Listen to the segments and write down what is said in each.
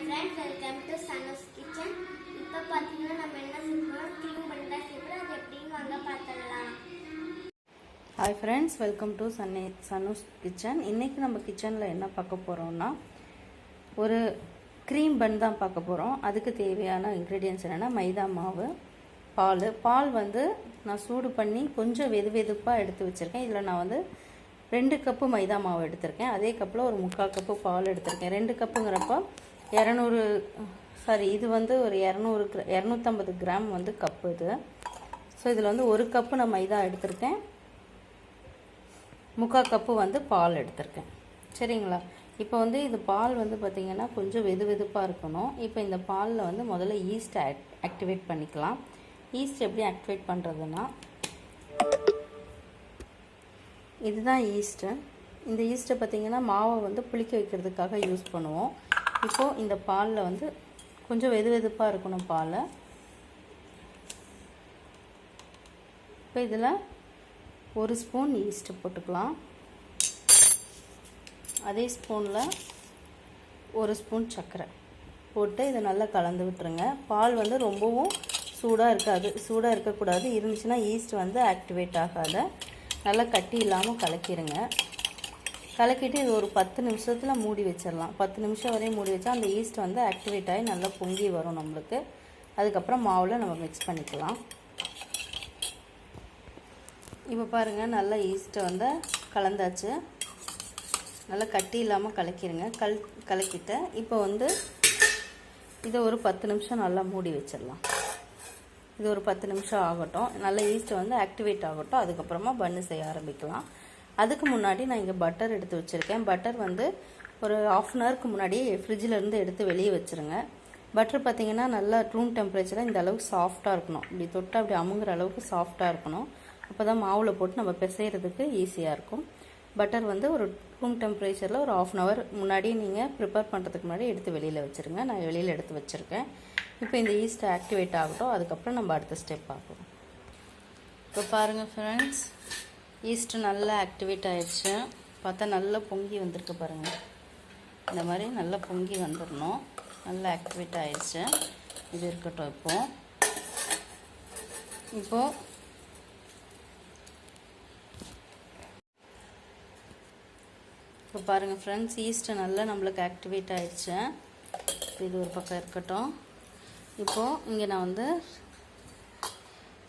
friends, welcome to Sanus Kitchen. இப்போ பாத்தீங்கன்னா நம்ம என்ன செய்யறோம் க்ளீன் பண்ணி செய்யறோம் அது எப்படின்னு வாங்க பார்த்தலாம். Hi friends, welcome to Sanus Kitchen. இன்னைக்கு நம்ம கிச்சன்ல என்ன பார்க்க போறோம்னா ஒரு க்ரீம் பன் தான் பார்க்க போறோம். அதுக்கு தேவையான இன்கிரிடியன்ட்ஸ் என்னன்னா மைதா மாவு, பால் வந்து நான் சூடு பண்ணி கொஞ்சம் வெதுவெதுப்பா எடுத்து வச்சிருக்கேன். இதுல நான் வந்து 2 கப்பு மைதா மாவு எடுத்திருக்கேன். அதே கப்பில் ஒரு 3/4 கப்பு பால் எடுத்திருக்கேன். 2 கப்புங்கிறப்போ 200 இது வந்து ஒரு 250 கிராம் வந்து கப்பு இது. ஸோ இதில் வந்து 1 கப்பு நான் மைதா எடுத்திருக்கேன், 3/4 கப்பு வந்து பால் எடுத்திருக்கேன். சரிங்களா? இப்போ வந்து இது பால் வந்து பார்த்திங்கன்னா கொஞ்சம் வெதுவெதுப்பாக இருக்கணும். இப்போ இந்த பாலில் வந்து முதல்ல ஈஸ்ட் ஆக்டிவேட் பண்ணிக்கலாம். ஈஸ்ட் எப்படி ஆக்டிவேட் பண்ணுறதுன்னா, இதுதான் ஈஸ்ட்டு. இந்த ஈஸ்ட்டை பார்த்திங்கன்னா மாவை வந்து புளிக்க வைக்கிறதுக்காக யூஸ் பண்ணுவோம். இப்போது இந்த பாலில் வந்து கொஞ்சம் வெதுவெதுப்பாக இருக்கணும் பால். இப்போ இதில் 1 ஸ்பூன் ஈஸ்ட்டு போட்டுக்கலாம். அதே ஸ்பூனில் 1 ஸ்பூன் சர்க்கரை போட்டு இதை நல்லா கலந்து விட்டுருங்க. பால் வந்து ரொம்பவும் சூடாக இருக்கக்கூடாது. இருந்துச்சுன்னா ஈஸ்ட் வந்து ஆக்டிவேட் ஆகாத. நல்லா கட்டி இல்லாமல் கலக்கிடுங்க. கலக்கிட்டு இது ஒரு 10 நிமிஷத்தில் மூடி வச்சிடலாம். 10 நிமிஷம் வரையும் மூடி வச்சா அந்த ஈஸ்ட் வந்து ஆக்டிவேட் ஆகி நல்லா பொங்கி வரும் நம்மளுக்கு. அதுக்கப்புறம் மாவில் நம்ம மிக்ஸ் பண்ணிக்கலாம். இப்போ பாருங்கள், நல்லா ஈஸ்ட்டை வந்து கலந்தாச்சு. நல்லா கட்டி இல்லாமல் கலக்கிடுங்க. கலக்கிட்டு இப்போ வந்து இதை ஒரு 10 நிமிஷம் நல்லா மூடி வச்சிடலாம். இது ஒரு 10 நிமிஷம் ஆகட்டும். நல்லா ஈஸ்ட் வந்து ஆக்டிவேட் ஆகட்டும். அதுக்கப்புறமா பன்னு செய்ய ஆரம்பிக்கலாம். அதுக்கு முன்னாடி நான் இங்கே பட்டர் எடுத்து வச்சுருக்கேன். பட்டர் வந்து ஒரு 1/2 அன் ஹவருக்கு முன்னாடி ஃப்ரிட்ஜிலேருந்து எடுத்து வெளியே வச்சுருங்க. பட்டர் பார்த்திங்கன்னா நல்லா ரூம் டெம்பரேச்சரில் இந்த அளவுக்கு சாஃப்டாக இருக்கணும். இப்படி தொட்டால் அப்படி அமுங்குற அளவுக்கு சாஃப்டாக இருக்கணும். அப்போ தான் மாவில் போட்டு நம்ம பிசைகிறதுக்கு ஈஸியாக இருக்கும். பட்டர் வந்து ஒரு ரூம் டெம்பரேச்சரில் ஒரு 1/2 அன் ஹவர் முன்னாடி நீங்கள் ப்ரிப்பேர் பண்ணுறதுக்கு முன்னாடி எடுத்து வெளியில் வச்சுருங்க. நான் வெளியில் எடுத்து வச்சுருக்கேன். இப்போ இந்த ஈஸ்ட் ஆக்டிவேட் ஆகட்டும். அதுக்கப்புறம் நம்ம அடுத்த ஸ்டெப் பார்ப்போம். இப்போ பாருங்கள் ஃப்ரெண்ட்ஸ், ஈஸ்ட்டு நல்லா ஆக்டிவேட் ஆகிடுச்சு. பார்த்தா நல்லா பொங்கி வந்திருக்கு பாருங்கள். இந்த மாதிரி நல்லா பொங்கி வந்துடணும். நல்லா ஆக்டிவேட் ஆகிடுச்சு. இது இருக்கட்டும். இப்போ பாருங்கள் ஃப்ரெண்ட்ஸ், ஈஸ்ட்டு நல்லா நம்மளுக்கு ஆக்டிவேட் ஆகிடுச்சு. இது ஒரு பக்கம் இருக்கட்டும். இப்போது இங்கே நான் வந்து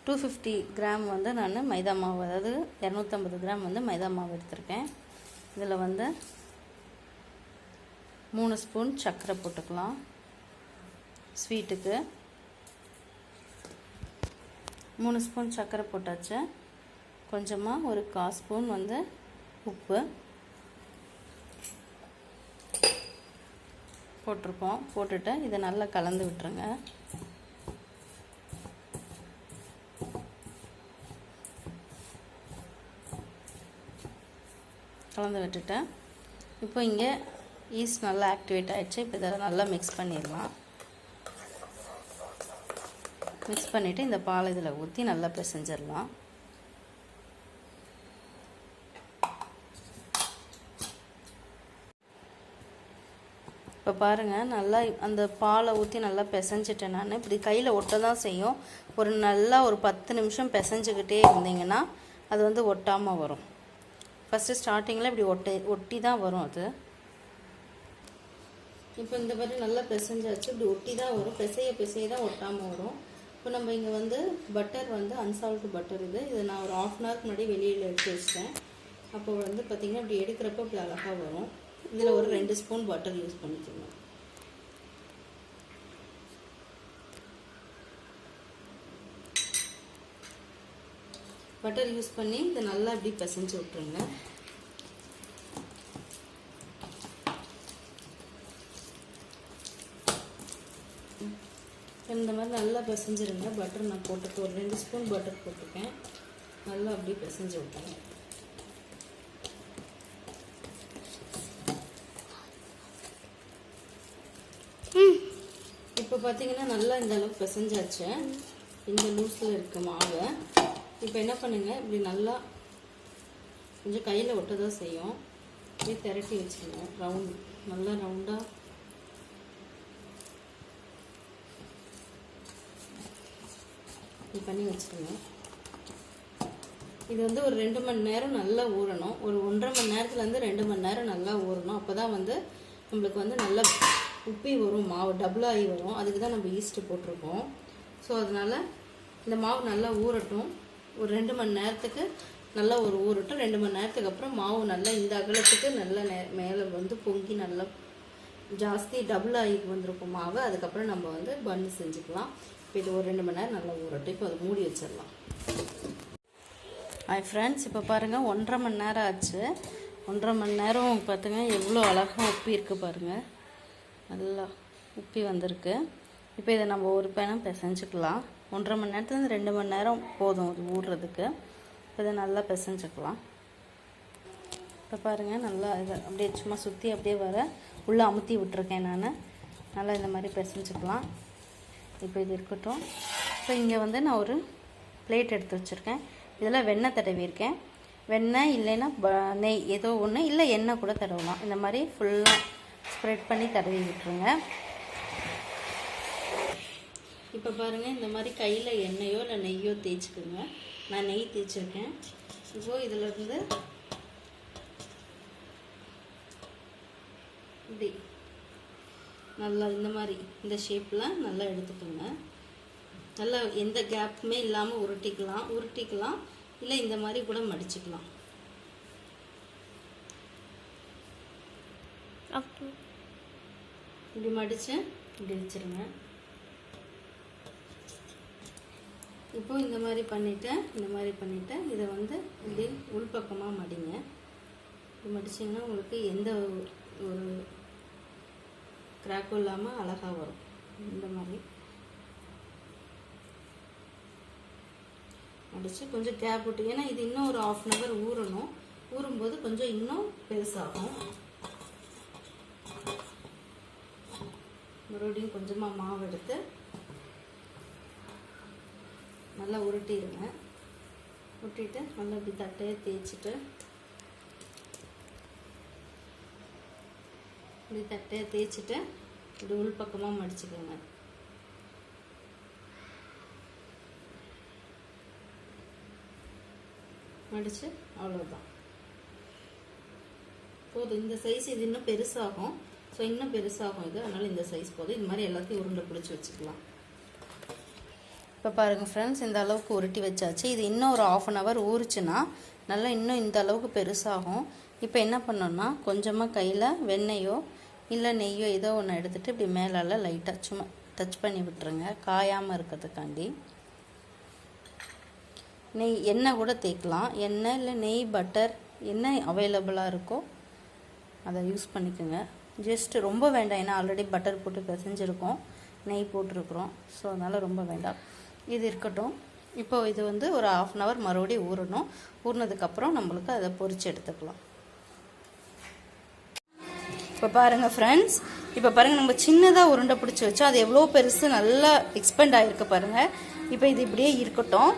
250 கிராம் வந்து நான் மைதா மாவு, அதாவது 250 கிராம் வந்து மைதா மாவு எடுத்திருக்கேன். இதில் வந்து 3 ஸ்பூன் சர்க்கரை போட்டுக்கலாம். ஸ்வீட்டுக்கு 3 ஸ்பூன் சர்க்கரை போட்டாச்சு. கொஞ்சமாக ஒரு 1/4 ஸ்பூன் வந்து உப்பு போட்டிருக்கோம். போட்டுட்டு இதை நல்லா கலந்து விட்டுருங்க. கலந்து விட்டுட்டேன். இப்போ இங்கே ஈஸ்ட் நல்லா ஆக்டிவேட் ஆகிடுச்சு. இப்போ இதை நல்லா மிக்ஸ் பண்ணிடலாம். மிக்ஸ் பண்ணிவிட்டு இந்த பால் இதில் ஊற்றி நல்லா பிசைஞ்சிடலாம். இப்போ பாருங்கள், நல்லா அந்த பாலை ஊற்றி நல்லா பிசைஞ்சிட்டேன். நான் இப்படி கையில் ஒட்ட தான் செய்யும். ஒரு 10 நிமிஷம் பிசைஞ்சிக்கிட்டே இருந்தீங்கன்னா அது வந்து ஒட்டாமல் வரும். ஃபஸ்ட்டு ஸ்டார்டிங்கில் இப்படி ஒட்டி தான் வரும் அது. இப்போ இந்த மாதிரி நல்லா பிசைஞ்சாச்சு. இப்படி ஒட்டி தான் வரும். பிசைய தான் ஒட்டாமல் வரும். இப்போ நம்ம இங்கே வந்து பட்டர் வந்து அன்சால்ட்டு பட்டர் இது நான் ஒரு 1/2 அன் ஹவருக்கு முன்னாடி வெளியில் எடுத்து வச்சிட்டேன். அப்போ வந்து பார்த்திங்கன்னா இப்படி எடுக்கிறப்ப இப்படி அழகாக வரும். இதில் ஒரு 2 ஸ்பூன் பட்டர் யூஸ் பண்ணிக்கணும். பட்டர் யூஸ் பண்ணி இதை நல்லா இப்படி பிசைஞ்சு விட்டுருங்க. இந்த மாதிரி நல்லா பிசைஞ்சிருங்க. பட்டர் நான் போட்டுட்டு ஒரு 2 ஸ்பூன் பட்டர் போட்டிருக்கேன். நல்லா அப்படி பிசைஞ்சு விட்டுருங்க. இப்போ பார்த்தீங்கன்னா நல்லா இந்த அளவுக்கு பிசைஞ்சாச்சு. இந்த லூஸில் இருக்க மாவை இப்போ என்ன பண்ணுங்கள், இப்படி நல்லா கொஞ்சம் கையில் ஒட்ட தான் செய்யும். இப்படி திரட்டி வச்சுருங்க. நல்லா ரவுண்டாக இது பண்ணி வச்சுருங்க. இது வந்து ஒரு 2 மணி நேரம் நல்லா ஊறணும். ஒரு 1.5 மணி நேரத்துலேருந்து 2 மணி நேரம் நல்லா ஊறணும். அப்போ தான் வந்து நம்மளுக்கு வந்து நல்லா உப்பி வரும், மாவு டபுளாகி வரும். அதுக்கு தான் நம்ம ஈஸ்ட்டு போட்டிருக்கோம். ஸோ அதனால் இந்த மாவு நல்லா ஊறட்டும். ஒரு 2 மணி நேரத்துக்கு நல்லா ஒரு ஊறட்டும். 2 மணி நேரத்துக்கு அப்புறம் மாவு நல்லா இந்த அகலத்துக்கு நல்லா மேலே வந்து பொங்கி நல்லா ஜாஸ்தி டபுள் ஆகி வந்திருக்கும் மாவு. அதுக்கப்புறம் நம்ம வந்து பன்னு செஞ்சுக்கலாம். இப்போ இது ஒரு 2 மணி நேரம் நல்லா ஊறட்டும். இப்போ அதை மூடி வச்சிடலாம். ஹாய் ஃப்ரெண்ட்ஸ், இப்போ பாருங்கள் 1.5 மணி நேரம் ஆச்சு. 1.5 மணி நேரம் பார்த்துங்க எவ்வளோ அழகாக உப்பி இருக்குது பாருங்கள். நல்லா உப்பி வந்திருக்கு. இப்போ இதை நம்ம ஒரு பேனம் பிசைஞ்சிக்கலாம். 1.5 மணி நேரத்துலேருந்து 2 மணி நேரம் போதும் இது ஊடுறதுக்கு. இப்போ இதை நல்லா பிசைஞ்சிக்கலாம். இப்போ பாருங்கள் நல்லா இதை அப்படியே சும்மா சுற்றி அப்படியே வர உள்ளே அமுத்தி விட்டுருக்கேன் நான். நல்லா இந்த மாதிரி பிசைஞ்சிக்கலாம். இப்போ இது இருக்கட்டும். இப்போ இங்கே வந்து நான் ஒரு பிளேட் எடுத்து வச்சுருக்கேன். இதில் வெண்ணெய் தடவியிருக்கேன். வெண்ணெய் இல்லைன்னா நெய் ஏதோ ஒன்று, இல்லை எண்ணெய் கூட தடவலாம். இந்த மாதிரி ஃபுல்லாக ஸ்ப்ரெட் பண்ணி தடவி விட்டுருங்க. இப்போ பாருங்கள் இந்த மாதிரி கையில் எண்ணெயோ இல்லை நெய்யோ தேய்ச்சிக்கோங்க. நான் நெய் தேய்ச்சிருக்கேன். இப்போது இதிலேருந்து இப்படி நல்லா இந்த மாதிரி இந்த ஷேப்பில் நல்லா எடுத்துக்கோங்க. நல்லா எந்த கேப்புமே இல்லாமல் உருட்டிக்கலாம். இல்லை இந்த மாதிரி கூட மடிச்சுக்கலாம். இப்படி மடித்து இப்படி வச்சுருங்க. இப்போது இந்த மாதிரி பண்ணிவிட்டேன். இதை வந்து இப்படி உள்பக்கமாக மடிங்க. இப்படி மடிச்சிங்கன்னா உங்களுக்கு எந்த ஒரு கிராக்கும் இல்லாமல் அழகாக வரும். இந்த மாதிரி மடித்து கொஞ்சம் கேப் விட்டு, ஏன்னா இது இன்னும் ஒரு 1/2 hour ஊறணும். ஊறும்போது கொஞ்சம் இன்னும் பெருசாகும். மறுபடியும் கொஞ்சமாக மாவு எடுத்து நல்லா உருட்டிடுங்க. உருட்டிட்டு நல்லா இப்படி தட்டையை தேய்ச்சிட்டு இப்படி உள் பக்கமாக மடிச்சுக்கோங்க. மடித்து அவ்வளோதான் போதும். இந்த சைஸ் இது இன்னும் பெருசாகும். ஸோ இன்னும் பெருசாகும் இது, அதனால் இந்த சைஸ் போதும். இது மாதிரி எல்லாத்தையும் உருண்டை பிடிச்சி வச்சுக்கலாம். இப்போ பாருங்கள் ஃப்ரெண்ட்ஸ், இந்த அளவுக்கு உருட்டி வச்சாச்சு. இது இன்னும் ஒரு 1/2 hour ஊறிச்சுன்னா நல்லா இன்னும் இந்த அளவுக்கு பெருசாகும். இப்போ என்ன பண்ணோன்னா கொஞ்சமாக கையில் வெண்ணெயோ இல்லை நெய்யோ ஏதோ ஒன்று எடுத்துகிட்டு இப்படி மேலால் லைட்டாக சும்மா டச் பண்ணி விட்டுருங்க, காயாமல் இருக்கிறதுக்காண்டி. எண்ணெய் கூட தேய்க்கலாம். எண்ணெய் இல்லை நெய், பட்டர் என்ன அவைலபிளாக இருக்கோ அதை யூஸ் பண்ணிக்கோங்க. ஜஸ்ட் ரொம்ப வேண்டாம், ஏன்னா ஆல்ரெடி பட்டர் போட்டு பிசைஞ்சிருக்கோம், நெய் போட்டிருக்குறோம். ஸோ அதனால் ரொம்ப வேண்டாம். இது இருக்கட்டும். இப்போ இது வந்து ஒரு 1/2 hour மறுபடியும் ஊறணும். ஊறினதுக்கப்புறம் நம்மளுக்கு அதை பொரிச்சு எடுத்துக்கலாம். இப்போ பாருங்கள் ஃப்ரெண்ட்ஸ், இப்போ பாருங்கள் நம்ம சின்னதாக உருண்டை பிடிச்சி வச்சோம். அது எவ்வளோ பெருசு நல்லா எக்ஸ்பெண்ட் ஆகிருக்கு பாருங்கள். இப்போ இது இப்படியே இருக்கட்டும்.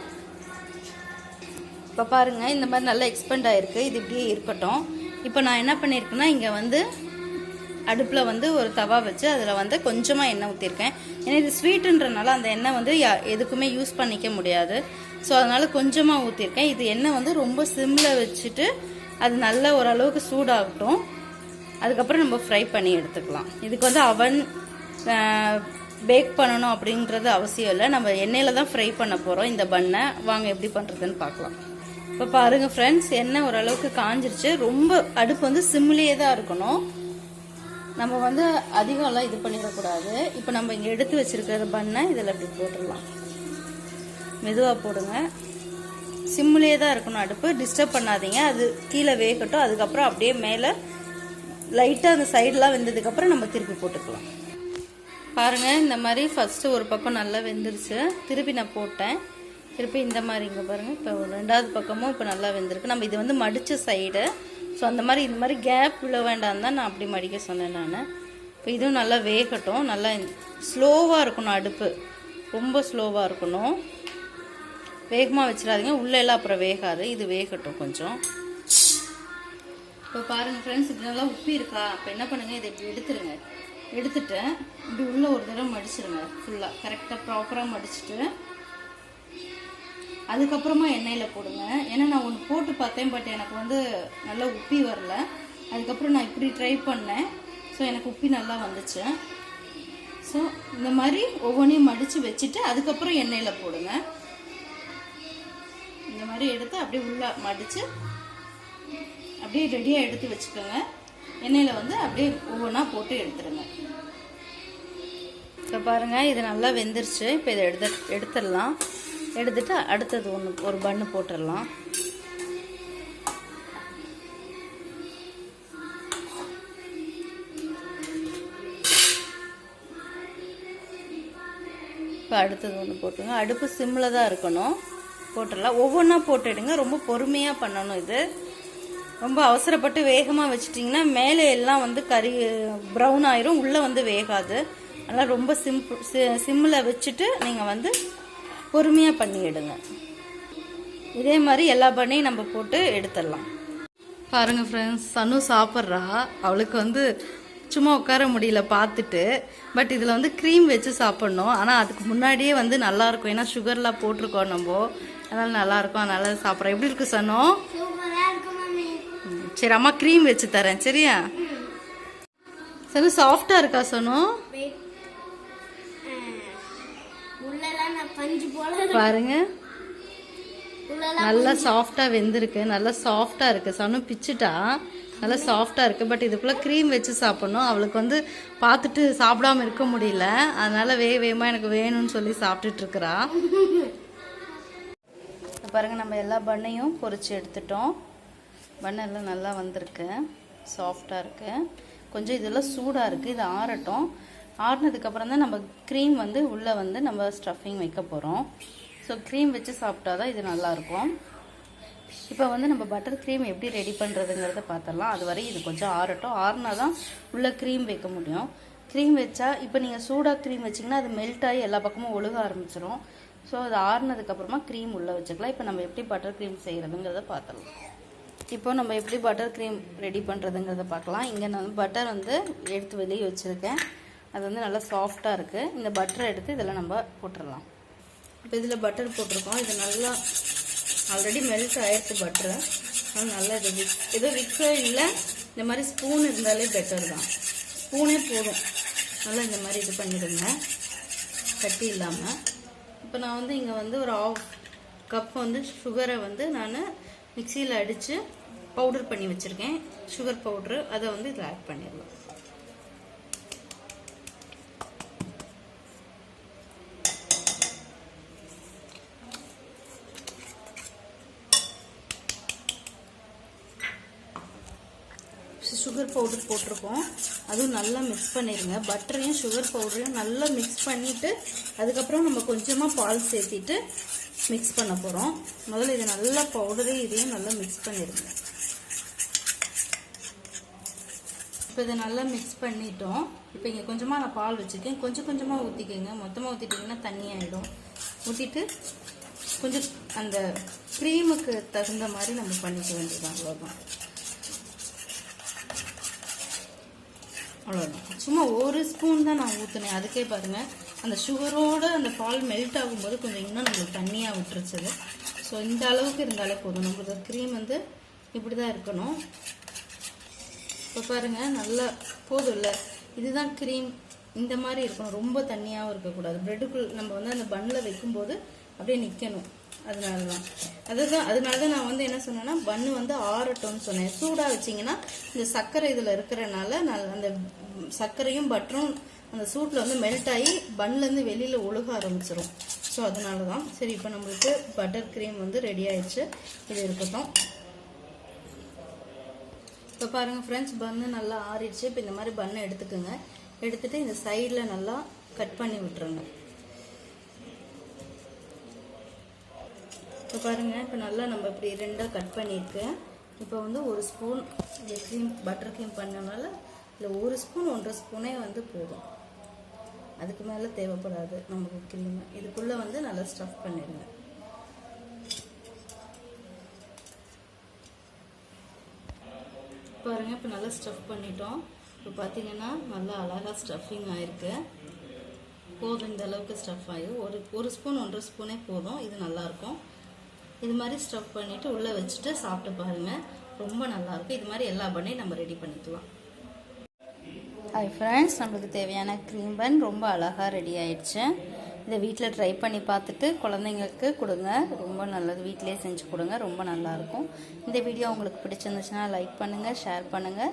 இப்போ பாருங்கள் இந்த மாதிரி நல்லா எக்ஸ்பெண்ட் ஆகிருக்கு. இது இப்படியே இருக்கட்டும். இப்போ நான் என்ன பண்ணியிருக்கேன்னா இங்கே வந்து அடுப்பில் வந்து ஒரு தவா வச்சு அதில் வந்து கொஞ்சமாக எண்ணெய் ஊற்றிருக்கேன். ஏன்னா இது ஸ்வீட்டுன்றனால அந்த எண்ணெய் வந்து எதுக்குமே யூஸ் பண்ணிக்க முடியாது. ஸோ அதனால் கொஞ்சமாக ஊற்றிருக்கேன். இது எண்ணெய் வந்து ரொம்ப சிம்மில் வச்சுட்டு அது நல்ல ஓரளவுக்கு சூடாகட்டும். அதுக்கப்புறம் நம்ம ஃப்ரை பண்ணி எடுத்துக்கலாம். இதுக்கு வந்து அவன் பேக் பண்ணணும் அப்படின்றது அவசியம் இல்லை. நம்ம எண்ணெயில் தான் ஃப்ரை பண்ண போகிறோம் இந்த பண்ணை. வாங்க எப்படி பண்ணுறதுன்னு பார்க்கலாம். இப்போ பாருங்கள் ஃப்ரெண்ட்ஸ், எண்ணெய் ஓரளவுக்கு காஞ்சிருச்சு. ரொம்ப அடுப்பு வந்து சிம்லேயே தான் இருக்கணும். நம்ம வந்து அதிகம்லாம் இது பண்ணிடக்கூடாது. இப்போ நம்ம இங்கே எடுத்து வச்சுருக்கிற பண்ணை இதில் இப்படி போட்டுடலாம். மெதுவாக போடுங்க. சிம்லேயே தான் இருக்கணும் அடுப்பு. டிஸ்டர்ப் பண்ணாதீங்க. அது கீழே வேகட்டும். அதுக்கப்புறம் அப்படியே மேலே லைட்டாக அந்த சைடெலாம் வெந்ததுக்கப்புறம் நம்ம திருப்பி போட்டுக்கலாம். பாருங்கள் இந்த மாதிரி ஃபஸ்ட்டு ஒரு பக்கம் நல்லா வெந்துருச்சு. திருப்பி நான் போட்டேன். திருப்பி இந்த மாதிரி இங்கே பாருங்கள், இப்போ 2வது பக்கமும் இப்போ நல்லா வெந்திருக்கு. நம்ம இது வந்து மடித்த சைடு. ஸோ அந்த மாதிரி இந்த மாதிரி கேப் விழ வேண்டாம் தான் நான் அப்படி மடிக்க சொன்னேன் நான். இப்போ இதுவும் நல்லா வேகட்டும். நல்லா ஸ்லோவாக இருக்கணும் அடுப்பு, ரொம்ப ஸ்லோவாக இருக்கணும். வேகமாக வச்சிடாதீங்க, உள்ளெல்லாம் அப்புறம் வேகாது. இது வேகட்டும் கொஞ்சம். இப்போ பாருங்கள் ஃப்ரெண்ட்ஸ், இது நல்லா உப்பி இருக்கா. இப்போ என்ன பண்ணுங்கள், இதை இப்படி எடுத்துருங்க. எடுத்துட்டு இப்படி உள்ளே ஒரு தடவை மடிச்சிருங்க. ஃபுல்லாக கரெக்டாக ப்ராப்பராக மடிச்சுட்டு அதுக்கப்புறமா எண்ணெயில் போடுங்க. ஏன்னா நான் ஒன்று போட்டு பார்த்தேன், பட் எனக்கு வந்து நல்லா உப்பி வரல. அதுக்கப்புறம் நான் இப்படி ட்ரை பண்ணேன். ஸோ எனக்கு உப்பி நல்லா வந்துச்சு. ஸோ இந்த மாதிரி ஒவ்வொன்றையும் மடித்து வச்சுட்டு அதுக்கப்புறம் எண்ணெயில் போடுங்க. இந்த மாதிரி எடுத்து அப்படியே உள்ளே மடித்து அப்படியே ரெடியாக எடுத்து வச்சுக்கோங்க. எண்ணெயில் வந்து அப்படியே ஒவ்வொன்றா போட்டு எடுத்துருங்க. இப்போ பாருங்கள், இது நல்லா வெந்துருச்சு. இப்போ இதை எடுத்துடலாம். எடுத்துட்டு அடுத்தது ஒரு பன்னு போட்டுடலாம். இப்போ அடுத்தது ஒன்று போட்டுங்க. அடுப்பு சிம்மில் தான் இருக்கணும். போட்டுடலாம். ஒவ்வொன்றா போட்டுடுங்க. ரொம்ப பொறுமையாக பண்ணணும். இது ரொம்ப அவசரப்பட்டு வேகமாக வச்சிட்டிங்கன்னா மேலே எல்லாம் வந்து கறி ப்ரௌன் ஆயிரும், உள்ளே வந்து வேகாது. அதனால் ரொம்ப சிம்மில் வச்சுட்டு நீங்கள் வந்து பொறுமையாக பண்ணிவிடுங்க. இதே மாதிரி எல்லா பண்ணையும் நம்ம போட்டு எடுத்துடலாம். பாருங்கள் ஃப்ரெண்ட்ஸ், சனு சாப்பிட்றா. அவளுக்கு வந்து சும்மா உட்கார முடியல பார்த்துட்டு. பட் இதில் வந்து க்ரீம் வச்சு சாப்பிட்ணும். ஆனால் அதுக்கு முன்னாடியே வந்து நல்லாயிருக்கும். ஏன்னா சுகர்லாம் போட்டிருக்கோம் நம்ம, அதனால் நல்லாயிருக்கும். அதனால் சாப்பிட்றேன். எப்படி இருக்கு சனு? சரி, அம்மா க்ரீம் வச்சு தரேன். சரியா சனு? சாஃப்டாக இருக்கா சனு? பாருங்க, நல்லா சாஃப்டா வெந்திருக்கு. நல்லா சாஃப்டா இருக்கு. சனு பிச்சுட்டா நல்லா சாஃப்டா இருக்கு. பட் இதுக்குள்ள க்ரீம் வச்சு சாப்பிடணும். அவளுக்கு வந்து பார்த்துட்டு சாப்பிடாம இருக்க முடியல. அதனால வேகமா எனக்கு வேணும்னு சொல்லி சாப்பிட்டுட்டு இருக்கிறா. பாருங்க, நம்ம எல்லா பண்ணையும் பொரிச்சு எடுத்துட்டோம். பண்ணெல்லாம் நல்லா வந்திருக்கு, சாஃப்டா இருக்கு. கொஞ்சம் இதெல்லாம் சூடா இருக்கு. இது ஆறட்டும். ஆறுனதுக்கப்புறம் தான் நம்ம க்ரீம் வந்து உள்ளே வந்து நம்ம ஸ்டஃபிங் வைக்க போகிறோம். ஸோ க்ரீம் வச்சு சாப்பிட்டா தான் இது நல்லாயிருக்கும். இப்போ வந்து நம்ம பட்டர் க்ரீம் எப்படி ரெடி பண்ணுறதுங்கிறத பார்த்துடலாம். அது வரை இது கொஞ்சம் ஆறட்டும். ஆறுனா தான் உள்ளே க்ரீம் வைக்க முடியும். க்ரீம் வச்சா இப்போ நீங்கள் சூடாக க்ரீம் வச்சிங்கன்னா அது மெல்ட் ஆகி எல்லா பக்கமும் ஒழுக ஆரம்பிச்சிடும். ஸோ அது ஆறுனதுக்கப்புறமா க்ரீம் உள்ளே வச்சுக்கலாம். இப்போ நம்ம எப்படி பட்டர் க்ரீம் செய்கிறதுங்கிறத பார்த்துடலாம். இப்போ நம்ம எப்படி பட்டர் க்ரீம் ரெடி பண்ணுறதுங்கிறத பார்க்கலாம். இங்கே நான் பட்டர் வந்து எடுத்து வெளியே வச்சுருக்கேன். அது வந்து நல்லா சாஃப்டாக இருக்குது. இந்த பட்டரை எடுத்து இதில் நம்ம போட்டுடலாம். இப்போ இதில் பட்டர் போட்டிருக்கோம். இது நல்லா ஆல்ரெடி மெல்ட் ஆயிடுச்சு பட்டரு. அது நல்லா இது ஏதோ விக்ஸோ இல்லை, இந்த மாதிரி ஸ்பூன் இருந்தாலே பெட்டர் தான். ஸ்பூனே போதும். நல்லா இந்த மாதிரி இது பண்ணிடுங்க, கட்டி இல்லாமல். இப்போ நான் வந்து இங்கே வந்து ஒரு 1/2 கப் வந்து சுகரை வந்து நான் மிக்சியில் அடித்து பவுடர் பண்ணி வச்சுருக்கேன். சுகர் பவுட்ரு, அதை வந்து இதில் ஆட் பண்ணிடலாம். சுகர் பவுடர் போட்டிருக்கோம். அதுவும் நல்லா மிக்ஸ் பண்ணிடுங்க. பட்டரையும் சுகர் பவுடரையும் நல்லா மிக்ஸ் பண்ணிவிட்டு அதுக்கப்புறம் நம்ம கொஞ்சமாக பால் சேர்த்திட்டு மிக்ஸ் பண்ண போகிறோம். முதல்ல இதை நல்லா பவுடரையும் இதையும் நல்லா மிக்ஸ் பண்ணிடுங்க. இப்போ இதை நல்லா மிக்ஸ் பண்ணிட்டோம். இப்போ இங்கே கொஞ்சமாக நான் பால் வச்சுருக்கேன். கொஞ்சம் கொஞ்சமாக ஊற்றிக்கங்க. மொத்தமாக ஊற்றிட்டிங்கன்னா தண்ணி ஆகிடும். ஊற்றிட்டு கொஞ்சம் அந்த க்ரீமுக்கு தகுந்த மாதிரி நம்ம பண்ணிக்க வேண்டியதான். அவ்வளோதான். சும்மா ஒரு ஸ்பூன் தான் நான் ஊற்றினேன். அதுக்கே பாருங்கள், அந்த சுகரோடு அந்த பால் மெல்ட் ஆகும்போது கொஞ்சம் இன்னும் நம்மளுக்கு தண்ணியாக விட்டுருச்சுது. ஸோ இந்த அளவுக்கு இருந்தாலே போதும். நம்மளோட க்ரீம் வந்து இப்படி தான் இருக்கணும். இப்போ பாருங்கள், நல்லா போதும் இல்லை? இதுதான் க்ரீம். இந்த மாதிரி இருக்கணும். ரொம்ப தண்ணியாகவும் இருக்கக்கூடாது. ப்ரெட்டுக்குள் நம்ம வந்து அந்த பன்னில் வைக்கும்போது அப்படியே நிற்கணும். அதனால தான் நான் வந்து என்ன சொன்னேன்னா பன்னு வந்து ஆறட்டும்னு சொன்னேன். சூடாக வச்சிங்கன்னா இந்த சர்க்கரை இதில் இருக்கிறனால அந்த சர்க்கரையும் பட்டரும் அந்த சூட்டில் வந்து மெல்ட் ஆகி பன்லேருந்து வெளியில் ஒழுக ஆரம்பிச்சிடும். ஸோ அதனால தான். சரி, இப்போ நம்மளுக்கு பட்டர் க்ரீம் வந்து ரெடி ஆயிடுச்சு. இது இருக்கட்டும். இப்போ பாருங்கள் ஃப்ரெண்ட்ஸ், பன்னு நல்லா ஆறிடுச்சு. இப்போ இந்த மாதிரி பன்னை எடுத்துக்கோங்க. எடுத்துகிட்டு இந்த சைடில் நல்லா கட் பண்ணி விட்டுருங்க. இப்போ பாருங்கள், இப்போ நல்லா நம்ம இப்படி ரெண்டாக கட் பண்ணியிருக்கேன். இப்போ வந்து ஒரு ஸ்பூன் க்ரீம் பட்டர் க்ரீம் பண்ணனால இல்லை 1 ஸ்பூன் 1.5 ஸ்பூனே வந்து போதும். அதுக்கு மேலே தேவைப்படாது நமக்கு க்ரீம். இதுக்குள்ளே வந்து நல்லா ஸ்டஃப் பண்ணிடுங்க. பாருங்கள், இப்போ நல்லா ஸ்டஃப் பண்ணிட்டோம். இப்போ பார்த்தீங்கன்னா நல்லா அழகாக ஸ்டஃபிங் ஆகிருக்கு. போதும், இந்த அளவுக்கு ஸ்டஃப் ஆகி ஒரு ஸ்பூன் 1.5 ஸ்பூனே போதும். இது நல்லாயிருக்கும். இது மாதிரி ஸ்டஃப் பண்ணிவிட்டு உள்ளே வச்சுட்டு சாப்பிட்டு பாருங்கள், ரொம்ப நல்லாயிருக்கும். இது மாதிரி எல்லா பன்னையும் நம்ம ரெடி பண்ணிக்கலாம். ஹாய் ஃப்ரெண்ட்ஸ், நம்மளுக்கு தேவையான க்ரீம் பன் ரொம்ப அழகாக ரெடி ஆயிடுச்சு. இதை வீட்டில் ட்ரை பண்ணி பார்த்துட்டு குழந்தைங்களுக்கு கொடுங்க, ரொம்ப நல்லது. வீட்டிலே செஞ்சு கொடுங்க, ரொம்ப நல்லாயிருக்கும். இந்த வீடியோ உங்களுக்கு பிடிச்சிருந்துச்சுன்னா லைக் பண்ணுங்கள், ஷேர் பண்ணுங்கள்,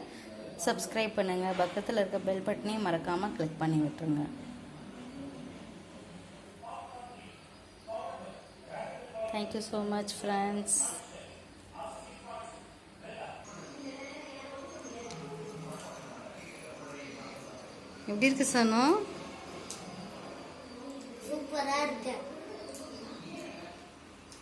சப்ஸ்கிரைப் பண்ணுங்கள். பக்கத்தில் இருக்க பெல் பட்டனையும் மறக்காமல் கிளிக் பண்ணி விட்டுருங்க. Thank you so much friends. எப்படி இருக்கு சனு?